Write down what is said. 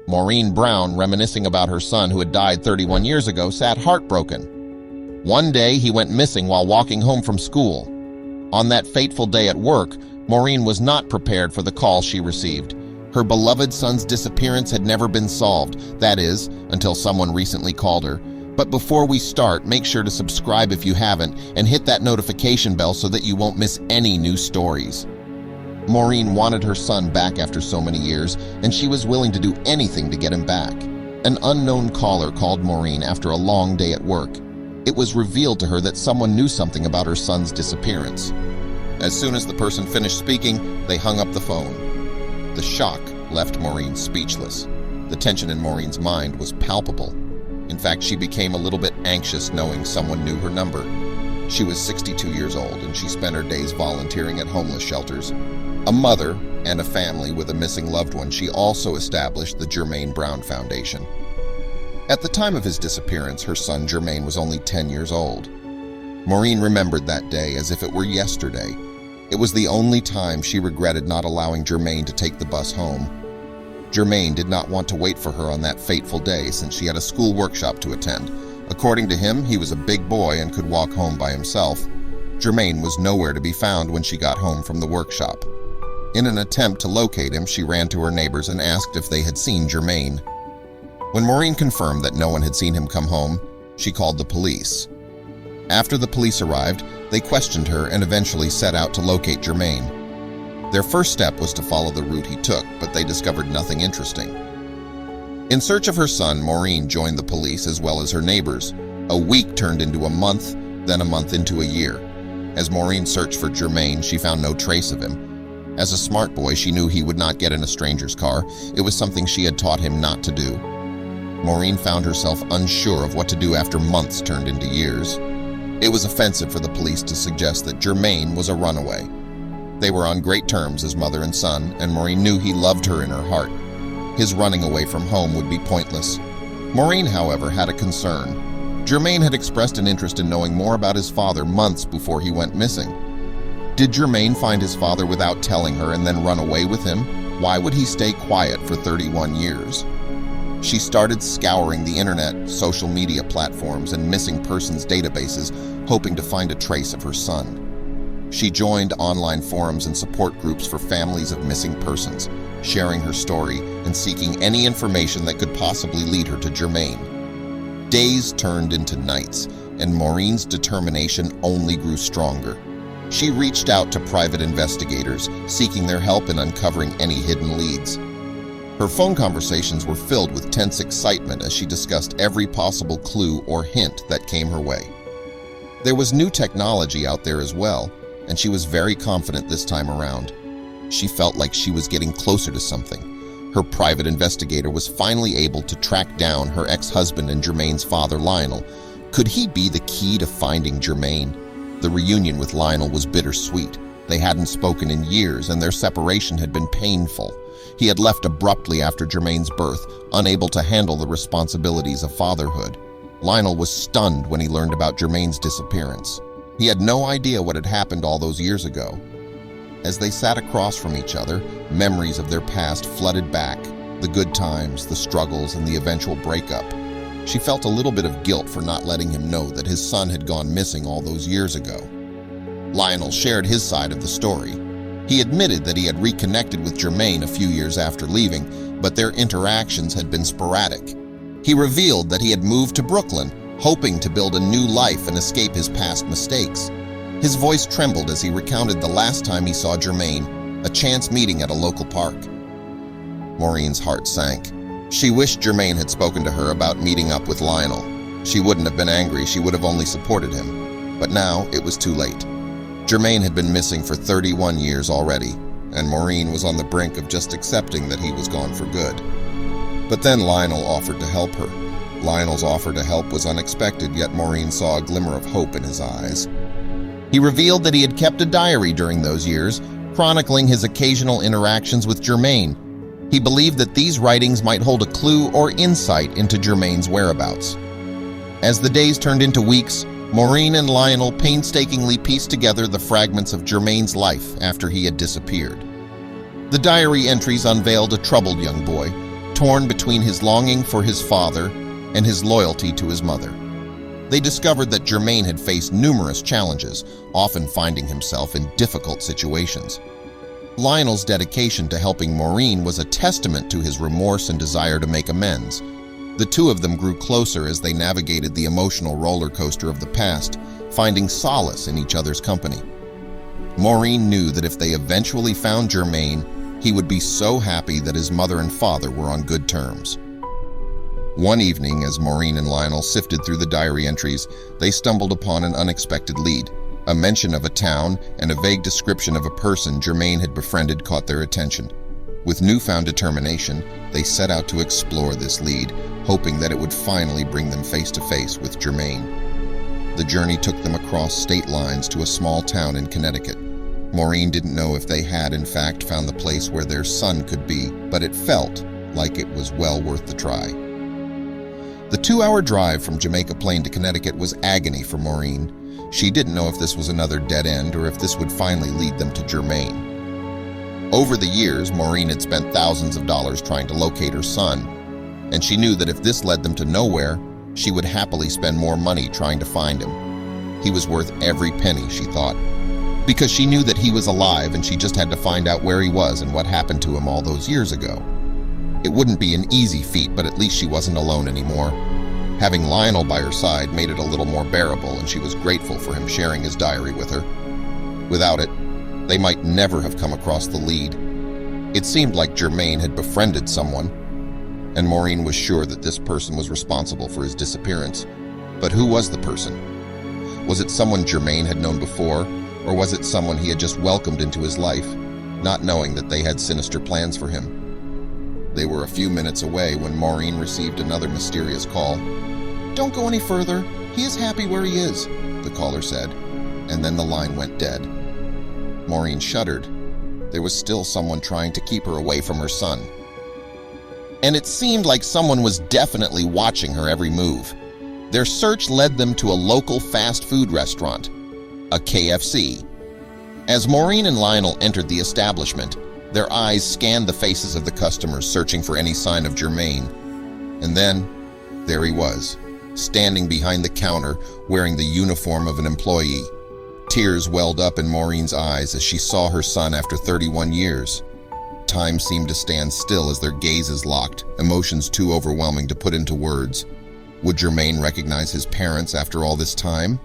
Maureen Brown, reminiscing about her son who had died 31 years ago, sat heartbroken. One day, he went missing while walking home from school. On that fateful day at work, Maureen was not prepared for the call she received. Her beloved son's disappearance had never been solved, that is, until someone recently called her. But before we start, make sure to subscribe if you haven't and hit that notification bell so that you won't miss any new stories. Maureen wanted her son back after so many years, and she was willing to do anything to get him back. An unknown caller called Maureen after a long day at work. It was revealed to her that someone knew something about her son's disappearance. As soon as the person finished speaking, they hung up the phone. The shock left Maureen speechless. The tension in Maureen's mind was palpable. In fact, she became a little bit anxious knowing someone knew her number. She was 62 years old, and she spent her days volunteering at homeless shelters. A mother and a family with a missing loved one, she also established the Jermaine Brown Foundation. At the time of his disappearance, her son Jermaine was only 10 years old. Maureen remembered that day as if it were yesterday. It was the only time she regretted not allowing Jermaine to take the bus home. Jermaine did not want to wait for her on that fateful day since she had a school workshop to attend. According to him, he was a big boy and could walk home by himself. Jermaine was nowhere to be found when she got home from the workshop. In an attempt to locate him, she ran to her neighbors and asked if they had seen Jermaine. When Maureen confirmed that no one had seen him come home, she called the police. After the police arrived, they questioned her and eventually set out to locate Jermaine. Their first step was to follow the route he took, but they discovered nothing interesting. In search of her son, Maureen joined the police as well as her neighbors. A week turned into a month, then a month into a year. As Maureen searched for Jermaine, she found no trace of him. As a smart boy, she knew he would not get in a stranger's car. It was something she had taught him not to do. Maureen found herself unsure of what to do after months turned into years. It was offensive for the police to suggest that Jermaine was a runaway. They were on great terms as mother and son, and Maureen knew he loved her in her heart. His running away from home would be pointless. Maureen, however, had a concern. Jermaine had expressed an interest in knowing more about his father months before he went missing. Did Jermaine find his father without telling her and then run away with him? Why would he stay quiet for 31 years? She started scouring the internet, social media platforms, and missing persons databases, hoping to find a trace of her son. She joined online forums and support groups for families of missing persons, sharing her story and seeking any information that could possibly lead her to Jermaine. Days turned into nights, and Maureen's determination only grew stronger. She reached out to private investigators, seeking their help in uncovering any hidden leads. Her phone conversations were filled with tense excitement as she discussed every possible clue or hint that came her way. There was new technology out there as well, and she was very confident this time around. She felt like she was getting closer to something. Her private investigator was finally able to track down her ex-husband and Jermaine's father, Lionel. Could he be the key to finding Jermaine? The reunion with Lionel was bittersweet. They hadn't spoken in years, and their separation had been painful. He had left abruptly after Jermaine's birth, unable to handle the responsibilities of fatherhood. Lionel was stunned when he learned about Jermaine's disappearance. He had no idea what had happened all those years ago. As they sat across from each other, memories of their past flooded back, the good times, the struggles, and the eventual breakup. She felt a little bit of guilt for not letting him know that his son had gone missing all those years ago. Lionel shared his side of the story. He admitted that he had reconnected with Jermaine a few years after leaving, but their interactions had been sporadic. He revealed that he had moved to Brooklyn, hoping to build a new life and escape his past mistakes. His voice trembled as he recounted the last time he saw Jermaine, a chance meeting at a local park. Maureen's heart sank. She wished Jermaine had spoken to her about meeting up with Lionel. She wouldn't have been angry, she would have only supported him. But now it was too late. Jermaine had been missing for 31 years already, and Maureen was on the brink of just accepting that he was gone for good. But then Lionel offered to help her. Lionel's offer to help was unexpected, yet Maureen saw a glimmer of hope in his eyes. He revealed that he had kept a diary during those years, chronicling his occasional interactions with Jermaine. He believed that these writings might hold a clue or insight into Jermaine's whereabouts. As the days turned into weeks, Maureen and Lionel painstakingly pieced together the fragments of Jermaine's life after he had disappeared. The diary entries unveiled a troubled young boy, torn between his longing for his father and his loyalty to his mother. They discovered that Jermaine had faced numerous challenges, often finding himself in difficult situations. Lionel's dedication to helping Maureen was a testament to his remorse and desire to make amends. The two of them grew closer as they navigated the emotional roller coaster of the past, finding solace in each other's company. Maureen knew that if they eventually found Jermaine, he would be so happy that his mother and father were on good terms. One evening, as Maureen and Lionel sifted through the diary entries, they stumbled upon an unexpected lead. A mention of a town and a vague description of a person Jermaine had befriended caught their attention. With newfound determination, they set out to explore this lead, hoping that it would finally bring them face to face with Jermaine. The journey took them across state lines to a small town in Connecticut. Maureen didn't know if they had in fact found the place where their son could be, but it felt like it was well worth the try. The 2-hour drive from Jamaica Plain to Connecticut was agony for Maureen. She didn't know if this was another dead end or if this would finally lead them to Jermaine. Over the years, Maureen had spent thousands of dollars trying to locate her son, and she knew that if this led them to nowhere, she would happily spend more money trying to find him. He was worth every penny, she thought, because she knew that he was alive and she just had to find out where he was and what happened to him all those years ago. It wouldn't be an easy feat, but at least she wasn't alone anymore. Having Lionel by her side made it a little more bearable, and she was grateful for him sharing his diary with her. Without it, they might never have come across the lead. It seemed like Jermaine had befriended someone, and Maureen was sure that this person was responsible for his disappearance. But who was the person? Was it someone Jermaine had known before, or was it someone he had just welcomed into his life, not knowing that they had sinister plans for him? They were a few minutes away when Maureen received another mysterious call. "Don't go any further. He is happy where he is," the caller said, and then the line went dead. Maureen shuddered. There was still someone trying to keep her away from her son. And it seemed like someone was definitely watching her every move. Their search led them to a local fast food restaurant, a KFC. As Maureen and Lionel entered the establishment, their eyes scanned the faces of the customers, searching for any sign of Jermaine. And then, there he was, standing behind the counter, wearing the uniform of an employee. Tears welled up in Maureen's eyes as she saw her son after 31 years. Time seemed to stand still as their gazes locked, emotions too overwhelming to put into words. Would Jermaine recognize his parents after all this time?